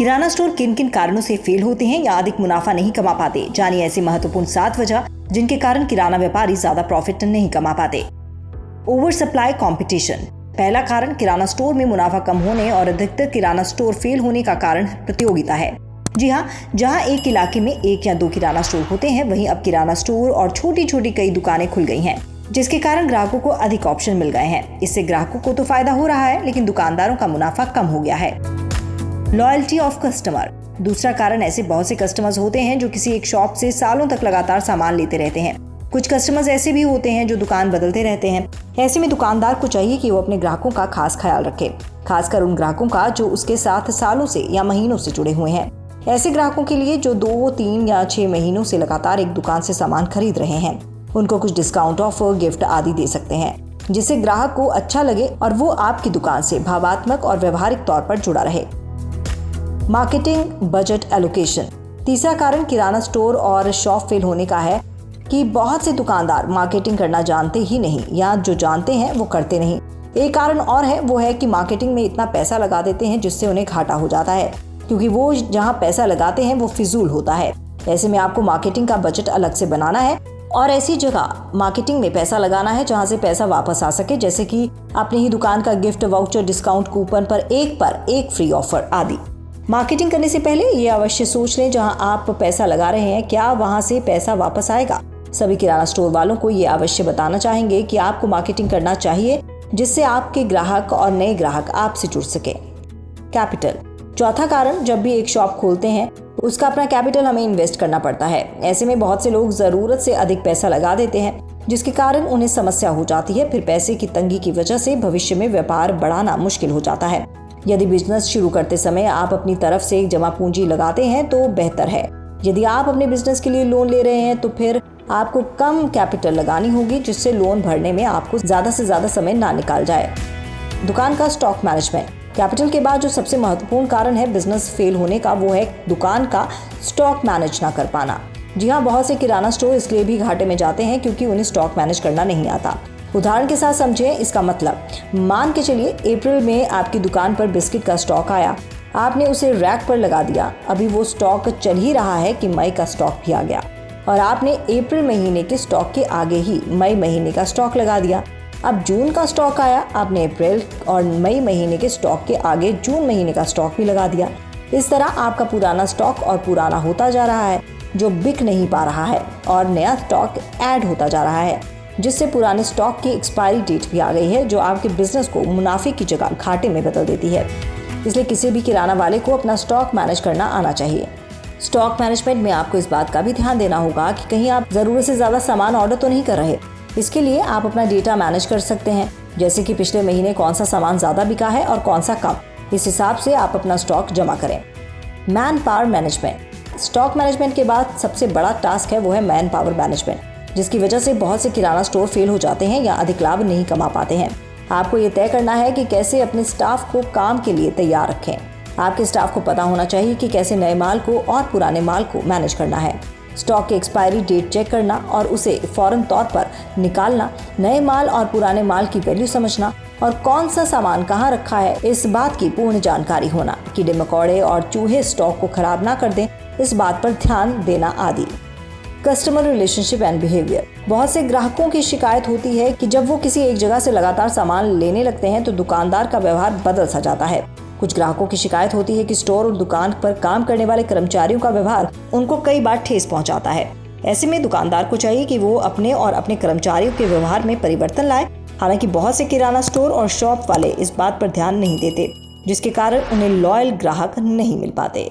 किराना store किन किन कारणों से फेल होते हैं या अधिक मुनाफा नहीं कमा पाते, जानिए ऐसी महत्वपूर्ण 7 वजह जिनके कारण किराना व्यापारी ज्यादा प्रॉफिट नहीं कमा पाते। Over supply competition. पहला कारण किराना स्टोर में मुनाफा कम होने और अधिकतर किराना स्टोर फेल होने का कारण प्रतियोगिता है। जी हाँ, जहाँ एक इलाके में 1 या 2 किराना स्टोर होते हैं, वहीं अब किराना स्टोर और छोटी छोटी कई दुकानें खुल गई हैं, जिसके कारण ग्राहकों को अधिक ऑप्शन मिल गए हैं। इससे ग्राहकों को तो फायदा हो रहा है, लेकिन दुकानदारों का मुनाफा कम हो गया है। Loyalty of customer. दूसरा कारण ऐसे बहुत से कस्टमर्स होते हैं जो किसी एक शॉप से सालों तक लगातार सामान लेते रहते हैं। कुछ कस्टमर्स ऐसे भी होते हैं जो दुकान बदलते रहते हैं। ऐसे में दुकानदार को चाहिए कि वो अपने ग्राहकों का खास ख्याल रखे, खासकर उन ग्राहकों का जो उसके साथ सालों से या महीनों से जुड़े हुए हैं। ऐसे ग्राहकों के लिए जो 2, 3 या 6 महीनों से लगातार एक दुकान से सामान खरीद रहे हैं, उनको कुछ डिस्काउंट ऑफर, गिफ्ट आदि दे सकते हैं, जिससे ग्राहक को अच्छा लगे और वो आपकी दुकान से भावात्मक और व्यवहारिक तौर पर जुड़ा रहे। Marketing budget allocation. तीसरा कारण किराना स्टोर और शॉप फेल होने का है कि बहुत से दुकानदार मार्केटिंग करना जानते ही नहीं, या जो जानते हैं वो करते नहीं। एक कारण और है, वो है कि मार्केटिंग में इतना पैसा लगा देते हैं जिससे उन्हें घाटा हो जाता है, क्योंकि वो जहां पैसा लगाते हैं वो फिजूल होता है। ऐसे में आपको मार्केटिंग का बजट अलग से बनाना है और ऐसी जगह मार्केटिंग में पैसा लगाना है जहां से पैसा वापस आ सके, जैसे कि अपनी ही दुकान का गिफ्ट वाउचर, डिस्काउंट कूपन पर एक फ्री ऑफर आदि। मार्केटिंग करने से पहले ये अवश्य सोच लें, जहां आप पैसा लगा रहे हैं क्या वहां से पैसा वापस आएगा। सभी किराना स्टोर वालों को ये अवश्य बताना चाहेंगे कि आपको मार्केटिंग करना चाहिए, जिससे आपके ग्राहक और नए ग्राहक आपसे जुड़ सके। कैपिटल। चौथा कारण, जब भी एक शॉप खोलते हैं उसका अपना कैपिटल हमें इन्वेस्ट करना पड़ता है। ऐसे में बहुत से लोग जरूरत से अधिक पैसा लगा देते हैं, जिसके कारण उन्हें समस्या हो जाती है। फिर पैसे की तंगी की वजह से भविष्य में व्यापार बढ़ाना मुश्किल हो जाता है। यदि बिजनेस शुरू करते समय आप अपनी तरफ से जमा पूंजी लगाते हैं तो बेहतर है। यदि आप अपने बिजनेस के लिए लोन ले रहे हैं तो फिर आपको कम कैपिटल लगानी होगी, जिससे लोन भरने में आपको ज्यादा से ज्यादा समय ना निकाल जाए। दुकान का स्टॉक मैनेजमेंट। कैपिटल के बाद जो सबसे महत्वपूर्ण कारण है बिजनेस फेल होने का, वो है दुकान का स्टॉक मैनेज ना कर पाना। जी हाँ, बहुत से किराना स्टोर इसलिए भी घाटे में जाते हैं क्योंकि उन्हें स्टॉक मैनेज करना नहीं आता। उदाहरण के साथ समझें इसका मतलब। मान के चलिए अप्रैल में आपकी दुकान पर बिस्किट का स्टॉक आया, आपने उसे रैक पर लगा दिया। अभी वो स्टॉक चल ही रहा है कि मई का स्टॉक भी आ गया और आपने अप्रैल महीने के स्टॉक के आगे ही मई महीने का स्टॉक लगा दिया। अब जून का स्टॉक आया, आपने अप्रैल और मई महीने के स्टॉक के आगे जून महीने का स्टॉक भी लगा दिया। इस तरह आपका पुराना स्टॉक और पुराना होता जा रहा है, जो बिक नहीं पा रहा है, और नया स्टॉक ऐड होता जा रहा है, जिससे पुराने स्टॉक की एक्सपायरी डेट भी आ गई है, जो आपके बिजनेस को मुनाफे की जगह घाटे में बदल देती है। इसलिए किसी भी किराना वाले को अपना स्टॉक मैनेज करना आना चाहिए। स्टॉक मैनेजमेंट में आपको इस बात का भी ध्यान देना होगा कि कहीं आप जरूरत से ज्यादा सामान ऑर्डर तो नहीं कर रहे। इसके लिए आप अपना डेटा मैनेज कर सकते हैं, जैसे कि पिछले महीने कौन सा सामान ज्यादा बिका है और कौन सा कम। इस हिसाब से आप अपना स्टॉक जमा करें। Man power management. Stock management के बाद सबसे बड़ा टास्क है वो है मैन पावर मैनेजमेंट, जिसकी वजह से बहुत से किराना स्टोर फेल हो जाते हैं या अधिक लाभ नहीं कमा पाते हैं। आपको ये तय करना है कि कैसे अपने स्टाफ को काम के लिए तैयार रखें। आपके स्टाफ को पता होना चाहिए कि कैसे नए माल को और पुराने माल को मैनेज करना है। स्टॉक की एक्सपायरी डेट चेक करना और उसे फौरन तौर पर निकालना, नए माल और पुराने माल की वैल्यू समझना और कौन सा सामान कहाँ रखा है, इस बात की पूर्ण जानकारी होना। कीड़े मकोड़े और चूहे स्टॉक को खराब ना कर दें, इस बात पर ध्यान देना आदि। Customer relationship and behaviour. बहुत से ग्राहकों की शिकायत होती है कि जब वो किसी एक जगह से लगातार सामान लेने लगते हैं तो दुकानदार का व्यवहार बदल सा जाता है। कुछ ग्राहकों की शिकायत होती है कि स्टोर और दुकान पर काम करने वाले कर्मचारियों का व्यवहार उनको कई बार ठेस पहुंचाता है। ऐसे में दुकानदार को चाहिए कि वो अपने और अपने कर्मचारियों के व्यवहार में परिवर्तन लाए। हालांकि बहुत से किराना स्टोर और शॉप वाले इस बात पर ध्यान नहीं देते, जिसके कारण उन्हें लॉयल ग्राहक नहीं मिल पाते।